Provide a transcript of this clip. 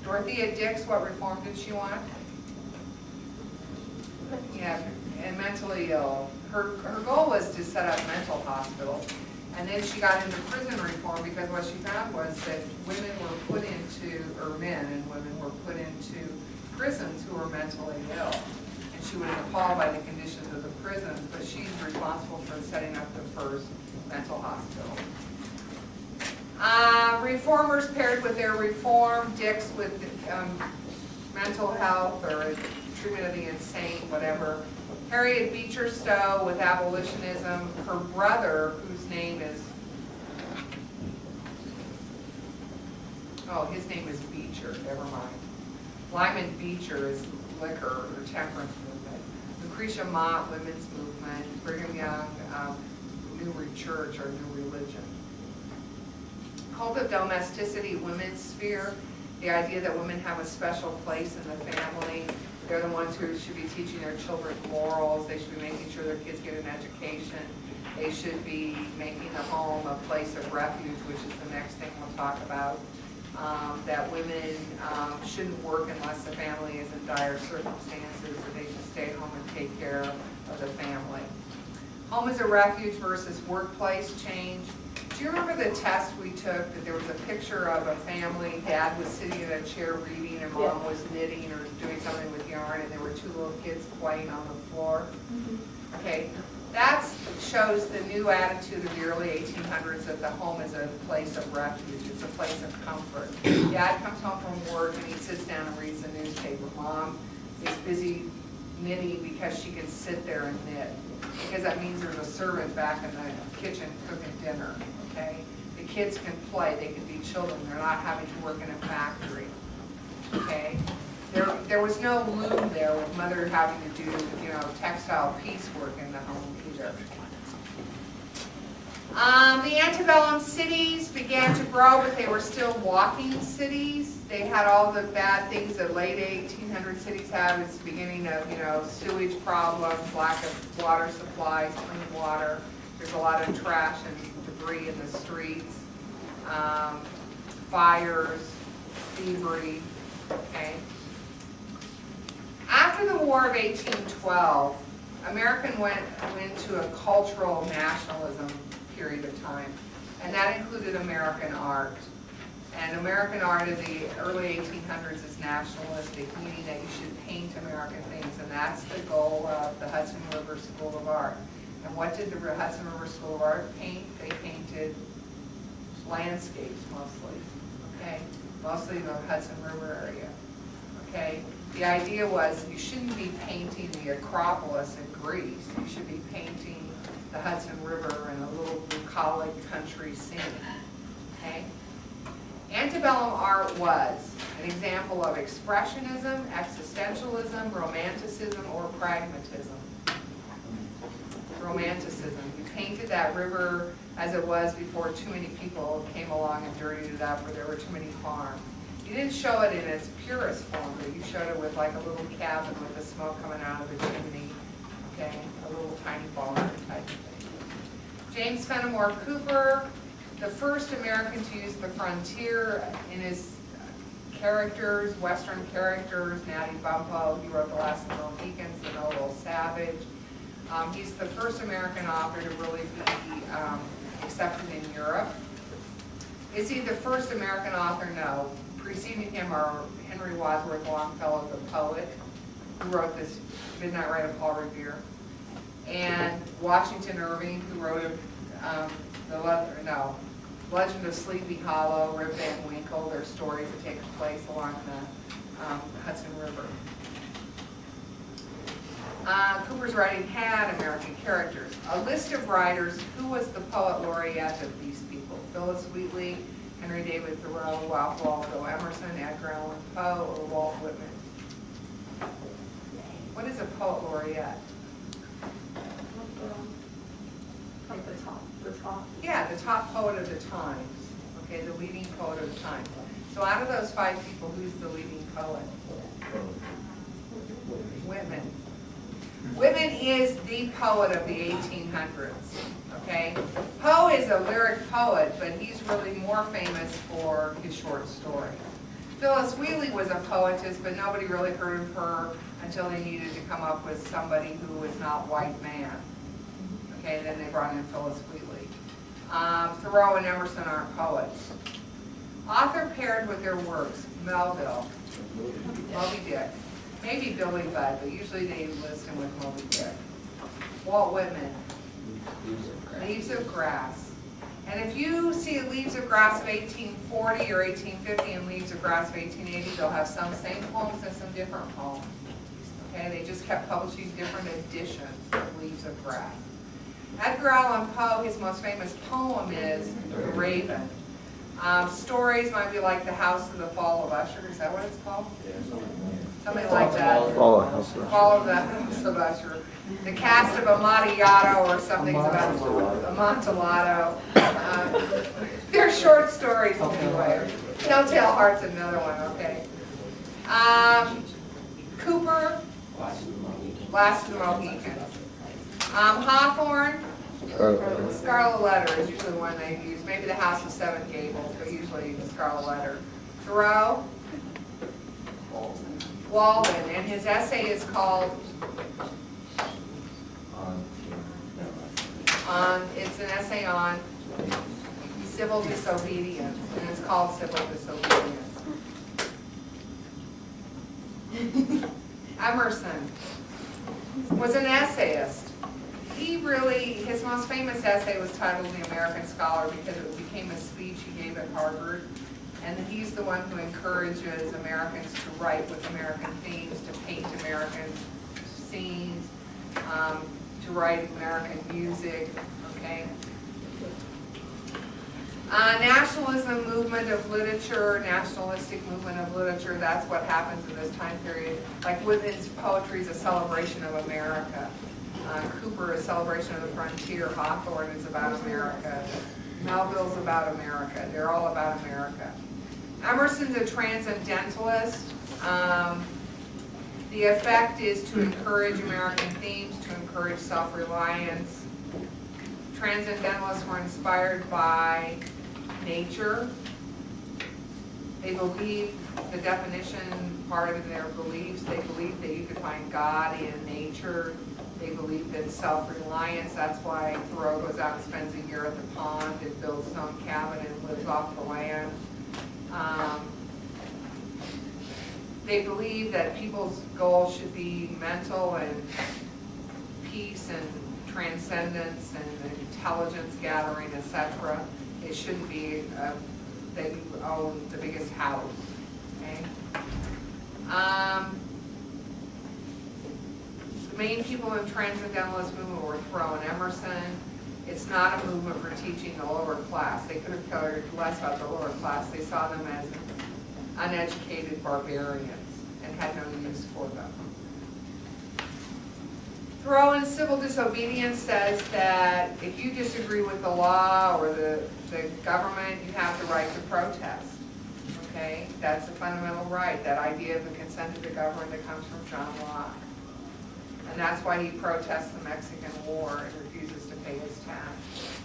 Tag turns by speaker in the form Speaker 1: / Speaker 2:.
Speaker 1: Dorothea Dix, what reform did she want? Yeah, and mentally ill. Her goal was to set up mental hospitals. And then she got into prison reform because what she found was that women were put into, or men and women were put into prisons who were mentally ill. And she was appalled by the conditions of the prisons, but she's responsible for setting up the first mental hospital. Reformers paired with their reform, Dix with mental health or treatment of the insane, whatever. Harriet Beecher Stowe with abolitionism. Her brother, whose name is, his name is Beecher, never mind. Lyman Beecher is liquor or temperance movement. Lucretia Mott, women's movement. Brigham Young, New Church or New Religion. Cult of domesticity, women's sphere. The idea that women have a special place in the family. They're the ones who should be teaching their children morals. They should be making sure their kids get an education. They should be making the home a place of refuge, which is the next thing we'll talk about. That women shouldn't work unless the family is in dire circumstances, that they should stay at home and take care of the family. Home as a refuge versus workplace change. Do you remember the test we took that there was a picture of a family, dad was sitting in a chair reading and mom was knitting or doing something with yarn and there were two little kids playing on the floor? Okay, that shows the new attitude of the early 1800s that the home is a place of refuge, it's a place of comfort. Dad comes home from work and he sits down and reads the newspaper. Mom is busy knitting because she can sit there and knit, because that means there's a servant back in the kitchen cooking dinner. Okay? The kids can play, they can be children, they're not having to work in a factory. Okay? There was no loom there with mother having to do, textile piecework in the home either. The antebellum cities began to grow, but they were still walking cities. They had all the bad things that late 1800 cities had. It's the beginning of, sewage problems, lack of water supplies, clean water. There's a lot of trash and debris in the streets. Fires, thievery, okay? After the War of 1812, America went into a cultural nationalism period of time, and that included American art. And American art in the early 1800s is nationalistic, meaning that you should paint American things, and that's the goal of the Hudson River School of Art. And what did the Hudson River School of Art paint? They painted landscapes mostly, okay? Mostly the Hudson River area, okay? The idea was you shouldn't be painting the Acropolis in Greece. You should be painting the Hudson River and a little bucolic country scene, okay? Antebellum art was an example of expressionism, existentialism, romanticism, or pragmatism. Romanticism. You painted that river as it was before too many people came along and dirtied it up, or there were too many farms. You didn't show it in its purest form, but you showed it with like a little cabin with the smoke coming out of the chimney, okay, a little tiny barn type of thing. James Fenimore Cooper, the first American to use the frontier in his characters, Western characters, Natty Bumppo, he wrote The Last of the Mohicans, The Noble Savage. He's the first American author to really be accepted in Europe. Is he the first American author? No. Preceding him are Henry Wadsworth Longfellow, the poet, who wrote this Midnight Ride of Paul Revere, and Washington Irving, who wrote Legend of Sleepy Hollow, Rip Van Winkle. They're stories that take place along the Hudson River. Cooper's writing had American characters. A list of writers. Who was the poet laureate of these people? Phyllis Wheatley, Henry David Thoreau, Ralph Waldo Emerson, Edgar Allan Poe, or Walt Whitman? What is a poet laureate?
Speaker 2: Like the top.
Speaker 1: Yeah, the top poet of the times. Okay, the leading poet of the time. So out of those 5 people, who's the leading poet? Whitman. Whitman is the poet of the 1800s, okay? Poe is a lyric poet, but he's really more famous for his short story. Phyllis Wheatley was a poetess, but nobody really heard of her until they needed to come up with somebody who was not white man. Okay, then they brought in Phyllis Wheatley. Thoreau and Emerson aren't poets. Author paired with their works, Melville, Moby Dick, maybe Billy Budd, but usually they list him with Moby Dick. Walt Whitman, Leaves of Grass. And if you see Leaves of Grass of 1840 or 1850 and Leaves of Grass of 1880, they'll have some same poems and some different poems. Okay, they just kept publishing different editions of Leaves of Grass. Edgar Allan Poe, his most famous poem is The Raven. Stories might be like The House of the Fall of Usher. Is that what it's called? Something like that.
Speaker 3: Fall of House of Usher.
Speaker 1: Fall of the House of Usher. The Cast of Amontillado, or something's about Amontillado. They're short stories anyway. Telltale Heart's another one, okay. Cooper, Last of the Mohicans. Hawthorne, Scarlet Letter is usually the one they use. Maybe The House of Seven Gables, but usually the Scarlet Letter. Thoreau, Walden, and his essay is called, it's an essay on civil disobedience, and it's called Civil Disobedience. Emerson was an essayist. His most famous essay was titled The American Scholar because it became a speech he gave at Harvard. And he's the one who encourages Americans to write with American themes, to paint American scenes, to write American music, okay? Nationalism movement of literature, nationalistic movement of literature, that's what happens in this time period. Like Whitman's poetry is a celebration of America. Cooper is a celebration of the frontier. Hawthorne is about America. Melville's about America. They're all about America. Emerson's a transcendentalist. The effect is to encourage American themes, to encourage self-reliance. Transcendentalists were inspired by nature. They believe, the definition, part of their beliefs, they believe that you could find God in nature. They believed in self-reliance. That's why Thoreau goes out and spends a year at the pond and builds his own cabin and lives off the land. They believe that people's goals should be mental and peace and transcendence and intelligence gathering, etc. It shouldn't be that you own the biggest house. Okay? The main people in Transcendentalist movement were Thoreau and Emerson. It's not a movement for teaching the lower class. They could have cared less about the lower class. They saw them as uneducated barbarians and had no use for them. Thoreau in Civil Disobedience says that if you disagree with the law or the government, you have the right to protest. Okay? That's a fundamental right, that idea of the consent of the government that comes from John Locke. And that's why he protests the Mexican War and refuses to pay his tax.